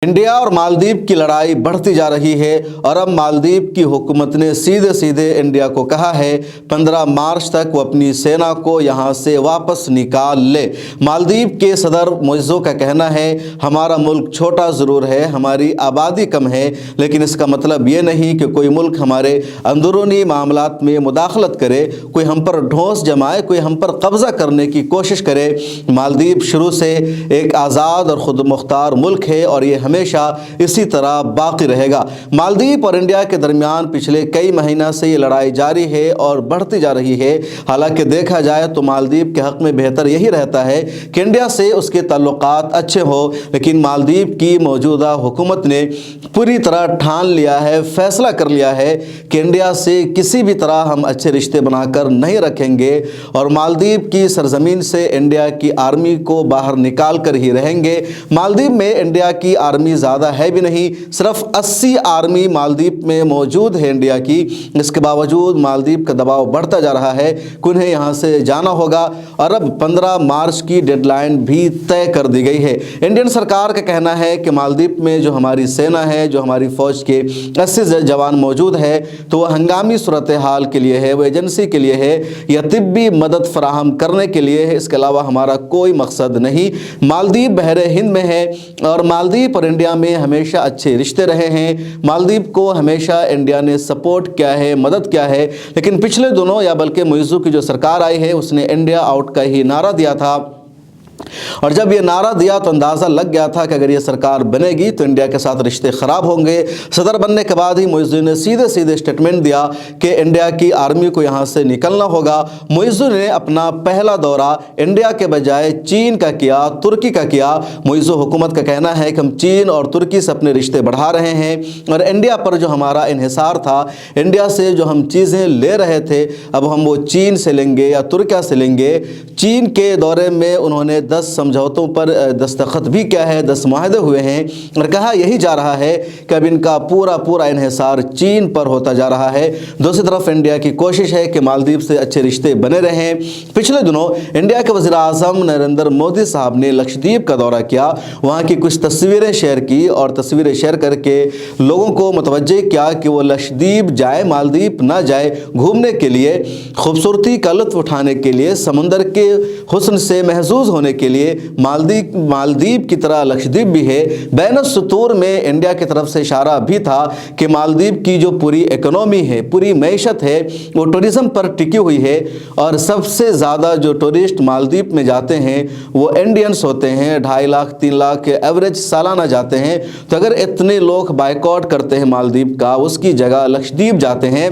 India और मालदीव की लड़ाई बढ़ती जा रही है और अब मालदीव की हुकूमत ने सीधे सीधे इंडिया को कहा है 15 मार्च तक वो अपनी सेना को यहां से वापस निकाल ले। मालदीव के सदर मोइज़ो का कहना है हमारा मुल्क छोटा ज़रूर है, हमारी आबादी कम है, लेकिन इसका मतलब ये नहीं कि कोई मुल्क हमारे अंदरूनी मामलात में मुदाखलत करे, कोई हम पर ढोंस जमाए, कोई हम पर कब्ज़ा करने की कोशिश करे। मालदीव शुरू से एक आज़ाद और ख़ुद मुख्तार मुल्क है और ये हमेशा इसी तरह बाकी रहेगा। मालदीव और इंडिया के दरमियान पिछले कई महीना से ये लड़ाई जारी है और बढ़ती जा रही है। हालांकि देखा जाए तो मालदीव के हक़ में बेहतर यही रहता है कि इंडिया से उसके ताल्लुकात अच्छे हो, लेकिन मालदीव की मौजूदा हुकूमत ने पूरी तरह ठान लिया है, फैसला कर लिया है कि इंडिया से किसी भी तरह हम अच्छे रिश्ते बनाकर नहीं रखेंगे और मालदीव की सरजमीन से इंडिया की आर्मी को बाहर निकाल कर ही रहेंगे। मालदीव में इंडिया की आर्मी ज़्यादा है भी नहीं, सिर्फ 80 आर्मी मालदीव में मौजूद है इंडिया की। इसके बावजूद मालदीव का दबाव बढ़ता जा रहा है कि उन्हें यहाँ से जाना होगा और अब 15 मार्च की डेडलाइन भी तय कर दी गई है। इंडियन सरकार का कहना है कि मालदीव में जो हमारी सेना है, जो हमारी फ़ौज के 80 जवान मौजूद है, तो वह हंगामी सूरत हाल के लिए है, वह एजेंसी के लिए है या तिब्बी मदद फराहम करने के लिए है। इसके अलावा हमारा कोई मकसद नहीं। मालदीव बहरे हिंद में है और मालदीव और इंडिया में हमेशा अच्छे रिश्ते रहे हैं। मालदीव को हमेशा इंडिया ने सपोर्ट किया है, मदद किया है, लेकिन पिछले दिनों या बल्कि मोइज़ो की जो सरकार आई है उसने इंडिया आउट का ही नारा दिया था और जब ये नारा दिया तो अंदाज़ा लग गया था कि अगर ये सरकार बनेगी तो इंडिया के साथ रिश्ते ख़राब होंगे। सदर बनने के बाद ही मोइज़ो ने सीधे सीधे स्टेटमेंट दिया कि इंडिया की आर्मी को यहाँ से निकलना होगा। मोइज़ो ने अपना पहला दौरा इंडिया के बजाय चीन का किया, तुर्की का किया। मोइज़ो हुकूमत का कहना है कि हम चीन और तुर्की से अपने रिश्ते बढ़ा रहे हैं और इंडिया पर जो हमारा इन्हिसार था, इंडिया से जो हम चीज़ें ले रहे थे, अब हम वो चीन से लेंगे या तुर्किया से लेंगे। चीन के दौरे में उन्होंने 10 समझौतों पर दस्तखत भी किया है, 10 मुआहदे हुए हैं और कहा यही जा रहा है कि अब इनका पूरा इन्हिसार चीन पर होता जा रहा है। दूसरी तरफ इंडिया की कोशिश है कि मालदीव से अच्छे रिश्ते बने रहें। पिछले दिनों इंडिया के वज़ीर आज़म नरेंद्र मोदी साहब ने लक्षद्वीप का दौरा किया, वहाँ की कुछ तस्वीरें शेयर की और तस्वीरें शेयर करके लोगों को मुतवज्जे किया कि वो लक्षद्वीप जाए, मालदीव ना जाए। घूमने के लिए, खूबसूरती का लुत्फ़ उठाने के लिए, समुंदर के हुस्न से महसूस होने के लिए मालदीव की तरह लक्षद्वीप भी है। बैन सुतूर में इंडिया की तरफ से इशारा भी था कि मालदीव की जो पूरी इकोनॉमी है, पूरी मईशत है, वो टूरिज़म पर टिकी हुई है और सबसे ज़्यादा जो टूरिस्ट मालदीव में जाते हैं वो इंडियंस होते हैं। 2.5 लाख 3 लाख के एवरेज सालाना जाते हैं। तो अगर इतने लोग बायकॉट करते हैं मालदीव का, उसकी जगह लक्षद्वीप जाते हैं,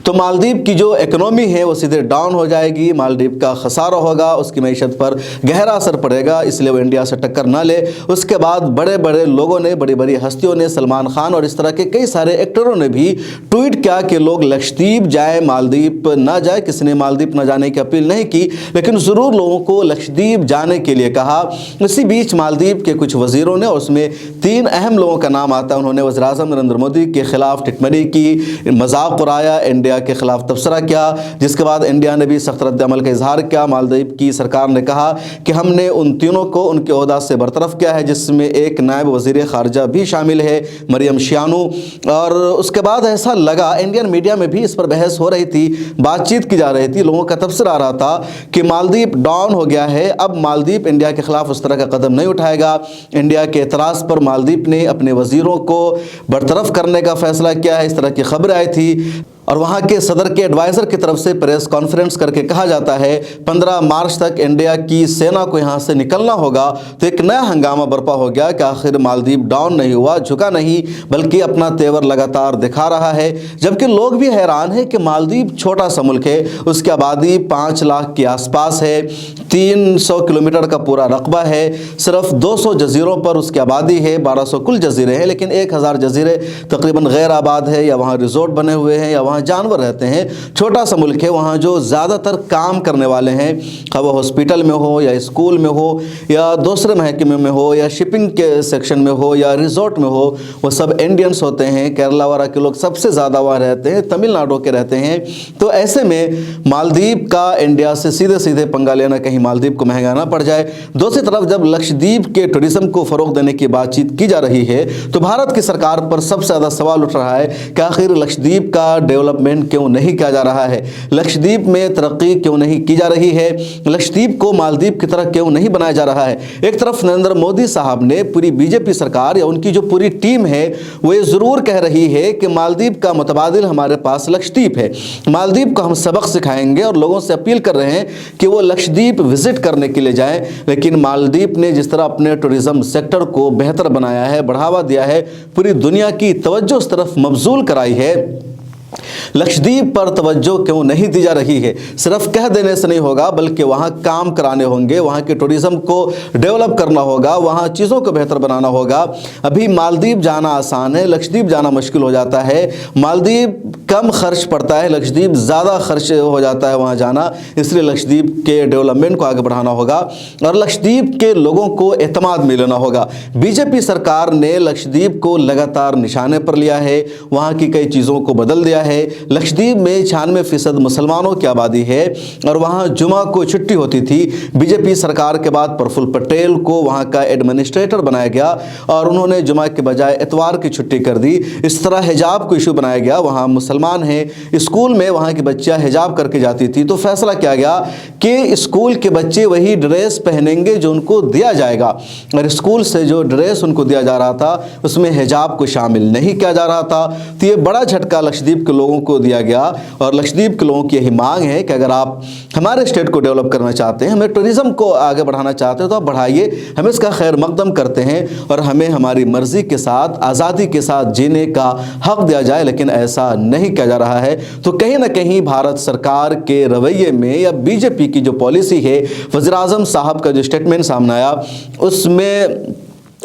तो मालदीव की जो इकोनॉमी है वो सीधे डाउन हो जाएगी, मालदीव का खसारा होगा, उसकी मईशत पर गहरा असर पड़ेगा। इसलिए वो इंडिया से टक्कर ना ले। उसके बाद बड़े बड़े लोगों ने, बड़ी बड़ी हस्तियों ने, सलमान खान और इस तरह के कई सारे एक्टरों ने भी ट्वीट किया कि लोग लक्षद्वीप जाए, मालदीव ना जाए। किसी ने मालदीव ना जाने की अपील नहीं की, लेकिन ज़रूर लोगों को लक्षद्वीप जाने के लिए कहा। इसी बीच मालदीव के कुछ वज़ीरों ने, उसमें 3 अहम लोगों का नाम आता है, उन्होंने वज़ीर आज़म नरेंद्र मोदी के ख़िलाफ़ टिप्पणी की, मजाक उड़ाया, इंडिया के खिलाफ तबसरा किया, जिसके बाद इंडिया ने भी सख्त रद्द-ए-अमल का इजहार किया। मालदीव की सरकार ने कहा कि हमने उन तीनों को उनके ओहदा से बरतरफ किया है, जिसमें एक नायब वज़ीर ख़ारजा भी शामिल है, मरियम शियानू। और उसके बाद ऐसा लगा, इंडियन मीडिया में भी इस पर बहस हो रही थी, बातचीत की जा रही थी, लोगों का तबसरा आ रहा था कि मालदीव डाउन हो गया है, अब मालदीव इंडिया के खिलाफ उस तरह का कदम नहीं उठाएगा। इंडिया के एतराज़ पर मालदीव ने अपने वज़ीरों को बरतरफ करने का फ़ैसला किया है, इस तरह की खबरें आई थी। और वहाँ के सदर के एडवाइज़र की तरफ से प्रेस कॉन्फ्रेंस करके कहा जाता है 15 मार्च तक इंडिया की सेना को यहाँ से निकलना होगा। तो एक नया हंगामा बर्पा हो गया कि आखिर मालदीव डाउन नहीं हुआ, झुका नहीं, बल्कि अपना तेवर लगातार दिखा रहा है। जबकि लोग भी हैरान हैं कि मालदीव छोटा सा मुल्क है, उसकी आबादी 5 लाख के आसपास है, 300 किलोमीटर का पूरा रकबा है, सिर्फ 200 जजीरों पर उसकी आबादी है, 1200 कुल जजीरे हैं, लेकिन 1000 जजीरे तकरीबन गैर आबाद है या वहाँ रिजोर्ट बने हुए हैं या वहाँ जानवर रहते हैं। छोटा सा मुल्क है, वहाँ जो ज़्यादातर काम करने वाले हैं, वो हॉस्पिटल में हो या स्कूल में हो या दूसरे महकमे में हो या शिपिंग के सेक्शन में हो या रिजॉर्ट में हो, वो सब इंडियंस होते हैं। केरला वाला के लोग सबसे ज़्यादा वहाँ रहते हैं, तमिलनाडु के रहते हैं। तो ऐसे में मालदीव का इंडिया से सीधे सीधे पंगा लेना, कहीं मालदीव को महंगा ना पड़ जाए। दूसरी तरफ जब लक्षद्वीप के टूरिज्म को फ़रोग देने की बातचीत की जा रही है तो भारत की सरकार पर सबसे ज़्यादा सवाल उठ रहा है कि आखिर लक्षद्वीप का डेवलपमेंट क्यों नहीं किया जा रहा है, लक्षद्वीप में तरक्की क्यों नहीं की जा रही है, लक्षद्वीप को मालदीव की तरह क्यों नहीं बनाया जा रहा है। एक तरफ नरेंद्र मोदी साहब ने, पूरी बीजेपी सरकार या उनकी जो पूरी टीम है वो ये ज़रूर कह रही है कि मालदीव का मुतबादिल हमारे पास लक्षद्वीप है, मालदीव को हम सबक सिखाएंगे, और लोगों से अपील कर रहे हैं कि वो लक्षद्वीप विजिट करने के लिए जाएं। लेकिन मालदीव ने जिस तरह अपने टूरिज्म सेक्टर को बेहतर बनाया है, बढ़ावा दिया है, पूरी दुनिया की तवज्जो उस तरफ मबजूल कराई है, लक्षद्वीप पर तवज्जो क्यों नहीं दी जा रही है। सिर्फ कह देने से नहीं होगा, बल्कि वहाँ काम कराने होंगे, वहाँ के टूरिज्म को डेवलप करना होगा, वहाँ चीज़ों को बेहतर बनाना होगा। अभी मालदीव जाना आसान है, लक्षद्वीप जाना मुश्किल हो जाता है। मालदीव कम खर्च पड़ता है, लक्षद्वीप ज़्यादा खर्च हो जाता है वहाँ जाना, इसलिए लक्षद्वीप के डेवलपमेंट को आगे बढ़ाना होगा और लक्षद्वीप के लोगों को एतमाद में लेना होगा। बीजेपी सरकार ने लक्षद्वीप को लगातार निशाने पर लिया है, वहाँ की कई चीज़ों को बदल दिया है। लक्षद्वीप में 96% मुसलमानों की आबादी है और वहाँ जुमा को छुट्टी होती थी। बीजेपी सरकार के बाद प्रफुल्ल पटेल को वहाँ का एडमिनिस्ट्रेटर बनाया गया और उन्होंने जुमा के बजाय इतवार की छुट्टी कर दी। इस तरह हिजाब को इशू बनाया गया, वहाँ मुसलमान हैं, स्कूल में वहाँ की बच्चियाँ हिजाब करके जाती थी, तो फैसला किया गया कि स्कूल के बच्चे वही ड्रेस पहनेंगे जो उनको दिया जाएगा, और स्कूल से जो ड्रेस उनको दिया जा रहा था उसमें हिजाब को शामिल नहीं किया जा रहा था। तो ये बड़ा झटका लक्षद्वीप के लोगों को दिया गया और लक्षद्वीप के लोगों की यही मांग है कि अगर आप हमारे स्टेट को डेवलप करना चाहते हैं, हमें टूरिज्म को आगे बढ़ाना चाहते हैं, तो आप बढ़ाइए, हमें इसका खैर मकदम करते हैं और हमें हमारी मर्जी के साथ, आज़ादी के साथ जीने का हक दिया जाए। लेकिन ऐसा नहीं किया जा रहा है। तो कहीं ना कहीं भारत सरकार के रवैये में या बीजेपी की जो पॉलिसी है, वज़ीर आज़म साहब का जो स्टेटमेंट सामने आया उसमें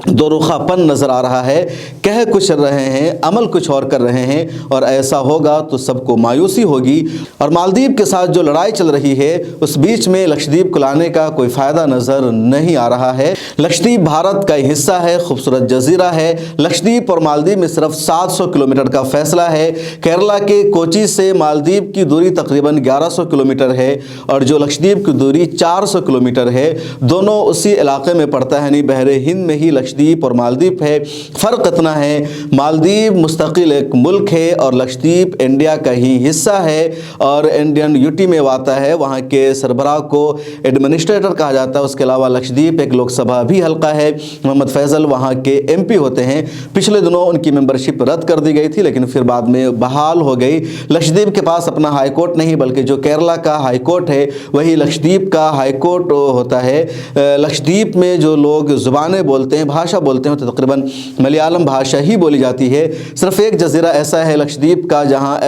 दो रुखापन नज़र आ रहा है। कह कुछ रहे हैं, अमल कुछ और कर रहे हैं, और ऐसा होगा तो सबको मायूसी होगी। और मालदीव के साथ जो लड़ाई चल रही है उस बीच में लक्षद्वीप को लाने का कोई फ़ायदा नज़र नहीं आ रहा है। लक्षद्वीप भारत का हिस्सा है, खूबसूरत जजीरा है। लक्षद्वीप और मालदीव में सिर्फ 700 किलोमीटर का फैसला है। केरला के कोची से मालदीव की दूरी तकरीबन 1100 किलोमीटर है और जो लक्षद्वीप की दूरी 400 किलोमीटर है। दोनों उसी इलाके में पड़ता है, यानी बहरे हिंद में ही लक्षद्वीप और मालदीव है। फ़र्क इतना है, मालदीव मुस्तकिल एक मुल्क है और लक्षद्वीप इंडिया का ही हिस्सा है और इंडियन यूटी में आता है। वहाँ के सरबराह को एडमिनिस्ट्रेटर कहा जाता है। उसके अलावा लक्षद्वीप एक लोकसभा भी हल्का है। मोहम्मद फैज़ल वहाँ के एमपी होते हैं। पिछले दिनों उनकी मेंबरशिप रद्द कर दी गई थी, लेकिन फिर बाद में बहाल हो गई। लक्षद्वीप के पास अपना हाई कोर्ट नहीं, बल्कि जो केरला का हाई कोर्ट है वही लक्षद्वीप का हाई कोर्ट होता है। लक्षद्वीप में जो लोग ज़ुबानें बोलते हैं, भाषा बोलते हैं, तो तकरीबन मलयालम भाषा ही बोली जाती है। सिर्फ एक जजीरा ऐसा है लक्षद्वीप का जहाँ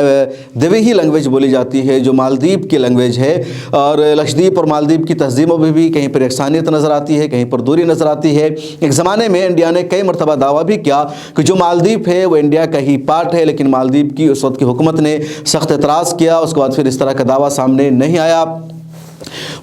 देवही लैंग्वेज बोली जाती है, जो मालदीव की लैंग्वेज है। और लक्षद्वीप और मालदीव की तहजीबों में भी कहीं पर यकसानियत नज़र आती है, कहीं पर दूरी नज़र आती है। एक ज़माने में इंडिया ने कई मरतबा दावा भी किया कि जो मालदीव है वो इंडिया का ही पार्ट है, लेकिन मालदीव की उस वक्त की हुकूमत ने सख्त एतराज़ किया। उसके बाद फिर इस तरह का दावा सामने नहीं आया।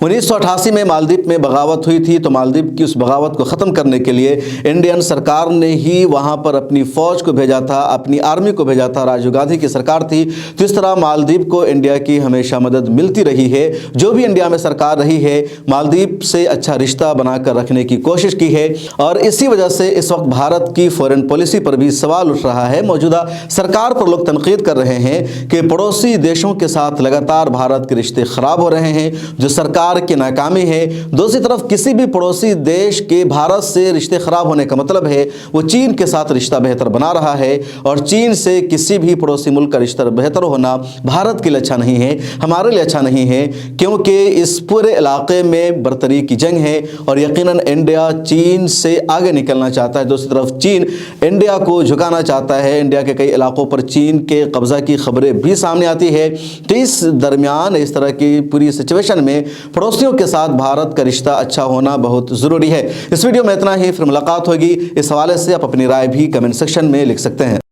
1988 में मालदीव में बगावत हुई थी, तो मालदीव की उस बगावत को ख़त्म करने के लिए इंडियन सरकार ने ही वहाँ पर अपनी फ़ौज को भेजा था, अपनी आर्मी को भेजा था। राजीव गांधी की सरकार थी। तो इस तरह मालदीव को इंडिया की हमेशा मदद मिलती रही है। जो भी इंडिया में सरकार रही है, मालदीव से अच्छा रिश्ता बनाकर रखने की कोशिश की है और इसी वजह से इस वक्त भारत की फ़ॉरेन पॉलिसी पर भी सवाल उठ रहा है। मौजूदा सरकार पर लोग तनकीद कर रहे हैं कि पड़ोसी देशों के साथ लगातार भारत के रिश्ते ख़राब हो रहे हैं, जो सरकार की नाकामी है। दूसरी तरफ किसी भी पड़ोसी देश के भारत से रिश्ते खराब होने का मतलब है वो चीन के साथ रिश्ता बेहतर बना रहा है, और चीन से किसी भी पड़ोसी मुल्क का रिश्ता बेहतर होना भारत के लिए अच्छा नहीं है, हमारे लिए अच्छा नहीं है, क्योंकि इस पूरे इलाके में बरतरी की जंग है और यकीनन इंडिया चीन से आगे निकलना चाहता है। दूसरी तरफ चीन इंडिया को झुकाना चाहता है। इंडिया के कई इलाकों पर चीन के कब्ज़ा की खबरें भी सामने आती है। तो इस दरमियान इस तरह की पूरी सिचुएशन में पड़ोसियों के साथ भारत का रिश्ता अच्छा होना बहुत ज़रूरी है। इस वीडियो में इतना ही, फिर मुलाकात होगी। इस हवाले से आप अपनी राय भी कमेंट सेक्शन में लिख सकते हैं।